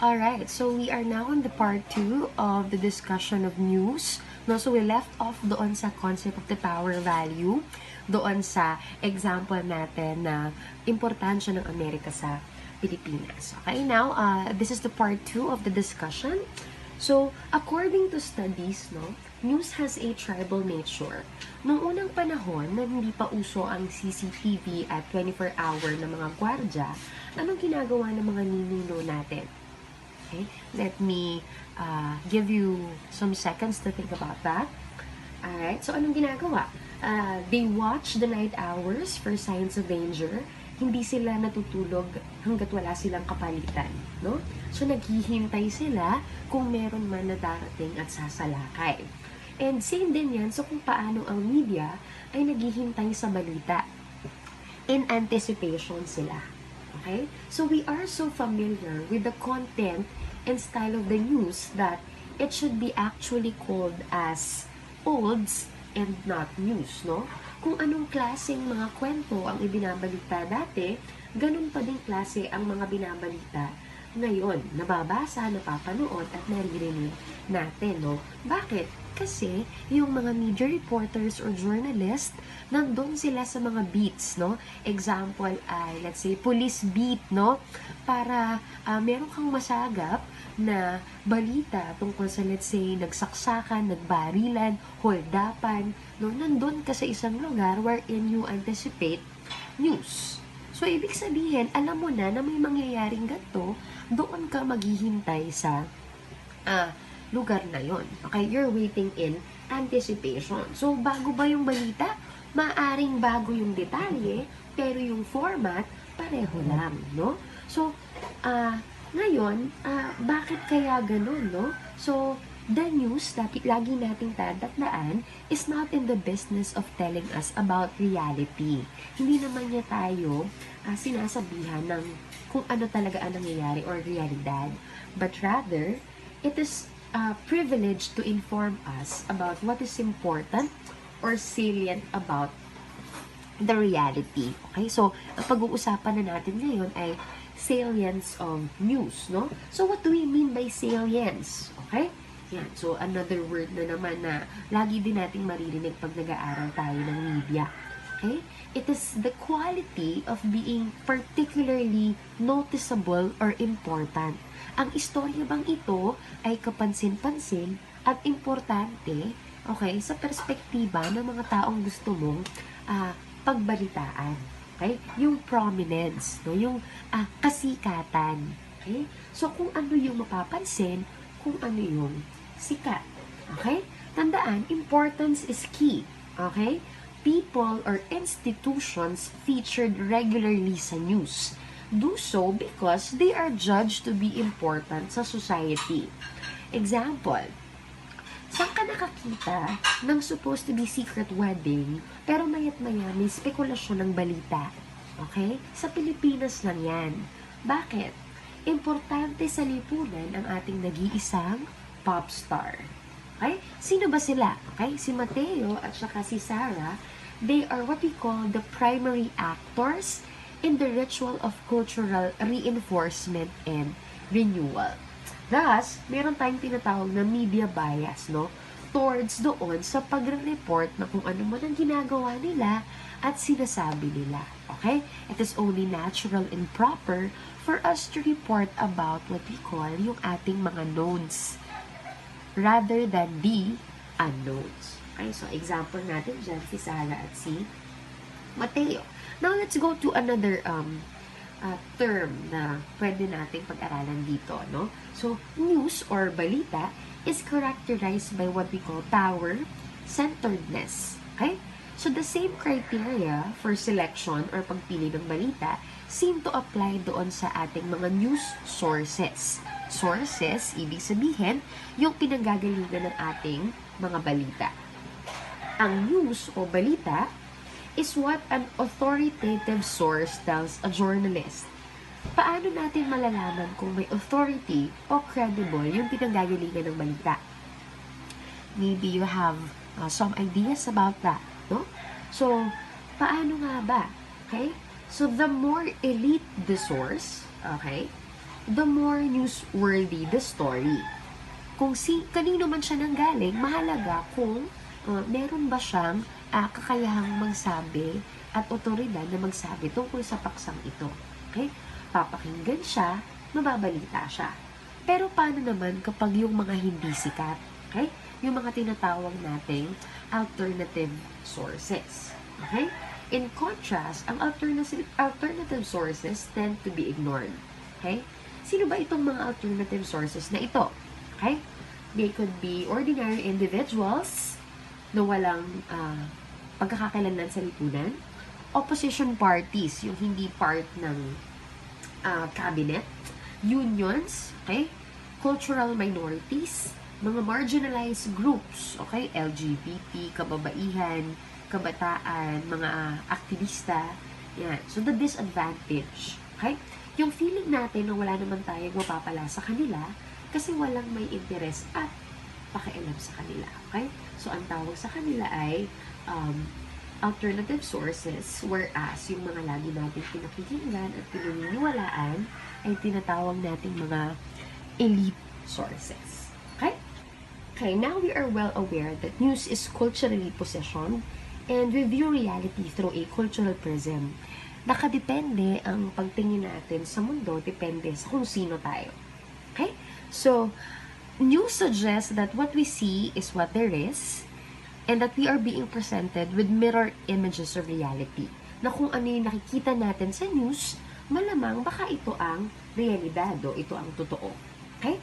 Alright, so we are now on the part 2 of the discussion of news. No, so we left off doon sa concept of the power value, doon sa example natin na importansya ng Amerika sa Pilipinas. Okay, now, this is the part 2 of the discussion. So, according to studies, no, news has a tribal nature. Noong unang panahon na hindi pa uso ang CCTV at 24-hour na mga gwardya, anong ginagawa ng mga ninuno natin? Okay, let me give you some seconds to think about that. Alright, so anong ginagawa? They watch the night hours for signs of danger. Hindi sila natutulog hanggat wala silang kapalitan, no? So naghihintay sila kung meron man na darating at sasalakay. And same din yan, so kung paano ang media ay naghihintay sa balita. In anticipation sila. Okay? So we are so familiar with the content and style of the news that it should be actually called as olds and not news, no? Kung anong klaseng mga kwento ang ibinabalita dati, ganun pa din klase ang mga binabalita ngayon. Nababasa, napapanood at naririnig natin, no? Bakit? Kasi yung mga media reporters or journalists, nandun sila sa mga beats, no? Example ay, let's say, police beat, no? Para meron kang masagap na balita tungkol sa, let's say, nagsaksakan, nagbarilan, holdapan, no? Nandun ka sa isang lugar wherein you anticipate news. So, ibig sabihin, alam mo na may mangyayaring ganito, doon ka maghihintay sa lugar na yon. Okay, you're waiting in anticipation. So, bago ba yung balita? Maaring bago yung detalye, pero yung format, pareho lang, no? So, ngayon, bakit kaya ganun, no? So, the news, lagi nating tatandaan, is not in the business of telling us about reality. Hindi naman niya tayo sinasabihan ng kung ano talaga ang nangyayari or realidad. But rather, it is privilege to inform us about what is important or salient about the reality. Okay? So, ang pag-uusapan na natin ngayon ay salience of news, no? So, what do we mean by salience? Okay? Yan. So, another word na naman na lagi din nating maririnig pag nag-aaral tayo ng media. Okay? It is the quality of being particularly noticeable or important. Ang istorya bang ito ay kapansin-pansin at importante, okay, sa perspektiba ng mga taong gusto mong pagbalitaan. Okay? Yung prominence, no? Yung kasikatan. Okay? So, kung ano yung mapapansin, kung ano yung sikat. Okay? Tandaan, importance is key. Okay? People or institutions featured regularly sa news do so because they are judged to be important sa society. Example, saan ka nakakita ng supposed to be secret wedding pero mayat maya may spekulasyon ng balita? Okay? Sa Pilipinas lang yan. Bakit? Importante sa lipunan ang ating nag-iisang pop star. Okay? Sino ba sila? Okay? Si Mateo at saka si Sarah, they are what we call the primary actors in the ritual of cultural reinforcement and renewal. Thus, meron tayong tinatawag na media bias, no? Towards doon sa pagre-report na kung ano man ang ginagawa nila at sinasabi nila. Okay? It is only natural and proper for us to report about what we call yung ating mga knowns rather than the unknowns. Okay? So, example natin dyan, si Sarah at si Mateo. Now, let's go to another term na pwede nating pag-aralan dito, no? So, news or balita is characterized by what we call power-centeredness. Okay? So, the same criteria for selection or pagpili ng balita seem to apply doon sa ating mga news sources. Sources, ibig sabihin, yung pinanggagalingan ng ating mga balita. Ang news o balita is what an authoritative source tells a journalist. Paano natin malalaman kung may authority o credible yung pinanggagalingan ng balita? Maybe you have some ideas about that, no? So, paano nga ba? Okay? So, the more elite the source, okay, the more newsworthy the story. Kung kanino man siya nanggaling, mahalaga kung meron ba siyang kakayahang magsabi at otoridad na magsabi tungkol sa paksang ito. Okay? Papakinggan siya, mababalita siya. Pero paano naman kapag yung mga hindi sikat? Okay? Yung mga tinatawag nating alternative sources. Okay? In contrast, ang alternative sources tend to be ignored. Okay? Sino ba itong mga alternative sources na ito? Okay? They could be ordinary individuals na walang pagkakakilanlan sa lipunan, opposition parties, yung hindi part ng cabinet, unions, okay? Cultural minorities, mga marginalized groups, okay? LGBT, kababaihan, kabataan, mga aktivista, yan. So, the disadvantage, okay? Yung feeling natin na wala naman tayong mapapala sa kanila kasi walang may interes at pakialam sa kanila, okay? So, ang tawag sa kanila ay alternative sources, whereas yung mga lagi natin pinakikinggan at pinaniniwalaan ay tinatawag nating mga elite sources. Okay? Okay, now we are well aware that news is culturally positioned and we view reality through a cultural prism. Nakadepende ang pagtingin natin sa mundo, depende sa kung sino tayo. Okay? So, news suggests that what we see is what there is, and that we are being presented with mirror images of reality. Na kung ano yung nakikita natin sa news, malamang baka ito ang realidad o ito ang totoo. Okay?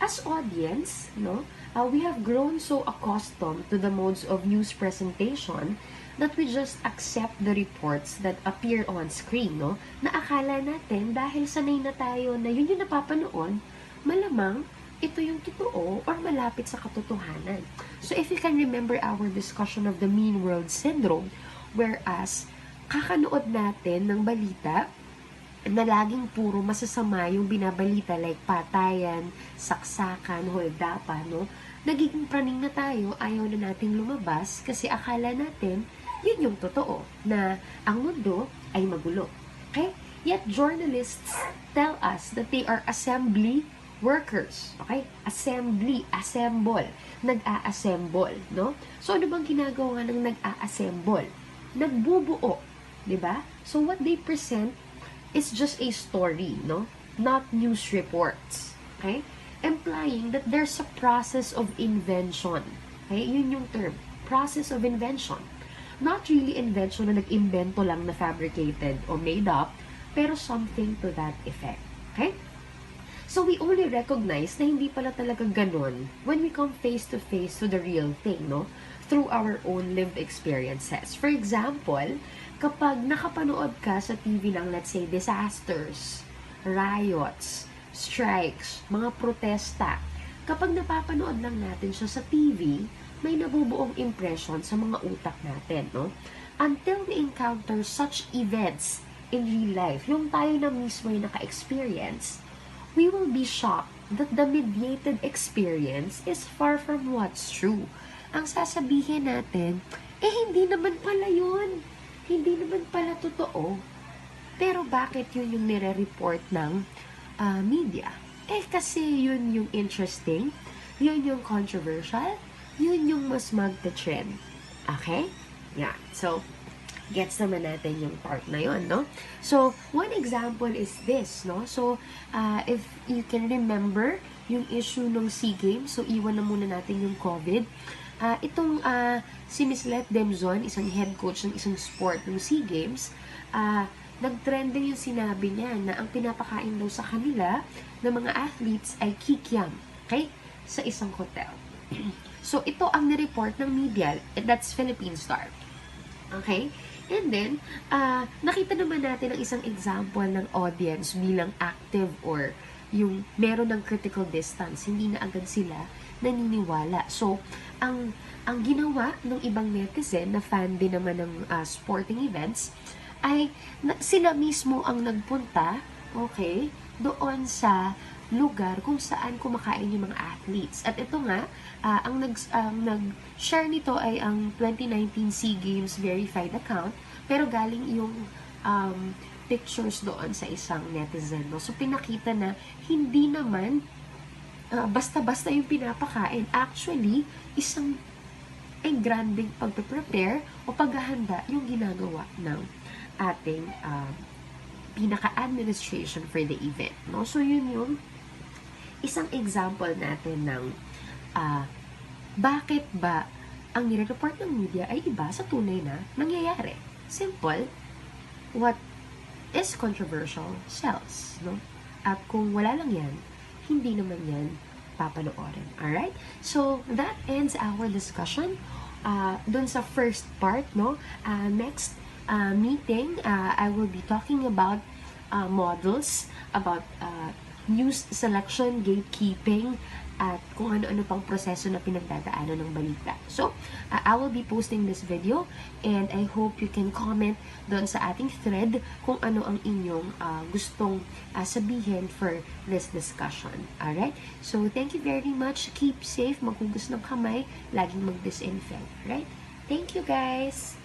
As audience, we have grown so accustomed to the modes of news presentation that we just accept the reports that appear on screen, na akala natin dahil sanay na tayo na yun yung napapanood, malamang ito yung totoo or malapit sa katotohanan. So if you can remember our discussion of the mean world syndrome, whereas kakanood natin ng balita na laging puro masasama yung binabalita like patayan, saksakan, holdapan, nagiging praning na tayo, ayaw na nating lumabas kasi akala natin yun yung totoo, na ang mundo ay magulo. Okay? Yet journalists tell us that they are assembly workers, okay? Assemble, nag-a-assemble, no? So, ano bang ginagawa ng nag-a-assemble? Nagbubuo, di ba? So, what they present is just a story, no? Not news reports, okay? Implying that there's a process of invention, okay? Yun yung term, process of invention. Not really invention na nag-invento lang na fabricated or made up, pero something to that effect, okay? So, we only recognize na hindi pala talaga ganon when we come face-to-face to the real thing, no? Through our own lived experiences. For example, kapag nakapanood ka sa TV ng, let's say, disasters, riots, strikes, mga protesta, kapag napapanood lang natin siya sa TV, may nabubuong impression sa mga utak natin, no? Until we encounter such events in real life, yung tayo na mismo yung naka-experience, we will be shocked that the mediated experience is far from what's true. Ang sasabihin natin, hindi naman pala yun. Hindi naman pala totoo. Pero bakit yun yung nire-report ng media? Kasi yun yung interesting, yun yung controversial, yun yung mas magta-trend. Okay? Yeah. So, gets naman natin yung part na yun, no? So, one example is this, no? So, if you can remember yung issue ng SEA Games, so iwan na muna natin yung COVID. Itong si Miss Let Demzon, isang head coach ng isang sport ng SEA Games, nag-trending yung sinabi niya na ang pinapakain daw sa kanila ng mga athletes ay kikiam, okay? Sa isang hotel. So, ito ang nireport ng media, that's Philippine Star. Okay? And then, nakita naman natin ang isang example ng audience bilang active or yung meron ng critical distance, hindi na agad sila naniniwala. So, ang ginawa ng ibang netizen na fan din naman ng sporting events ay sila mismo ang nagpunta, okay, doon sa lugar kung saan kumakain yung mga athletes. At ito nga, ang nag-share nito ay ang 2019 SEA Games verified account, pero galing yung pictures doon sa isang netizen, no? So, pinakita na hindi naman basta-basta yung pinapakain. Actually, isang granding pagpe-prepare o paghahanda yung ginagawa ng ating pinaka-administration for the event, no? So, yun yung isang example natin ng bakit ba ang nire-report ng media ay iba sa tunay na nangyayari. Simple, what is controversial sells, no? At kung wala lang yan, hindi naman yan papanoorin. Alright? So, that ends our discussion dun sa first part, no? Next meeting, I will be talking about models, about news selection, gatekeeping, at kung ano-ano pang proseso na pinagdadaanan ng balita. So, I will be posting this video and I hope you can comment doon sa ating thread kung ano ang inyong gustong sabihin for this discussion. Alright? So, thank you very much. Keep safe, maghugas ng kamay, laging mag-disinfect. Alright? Thank you, guys!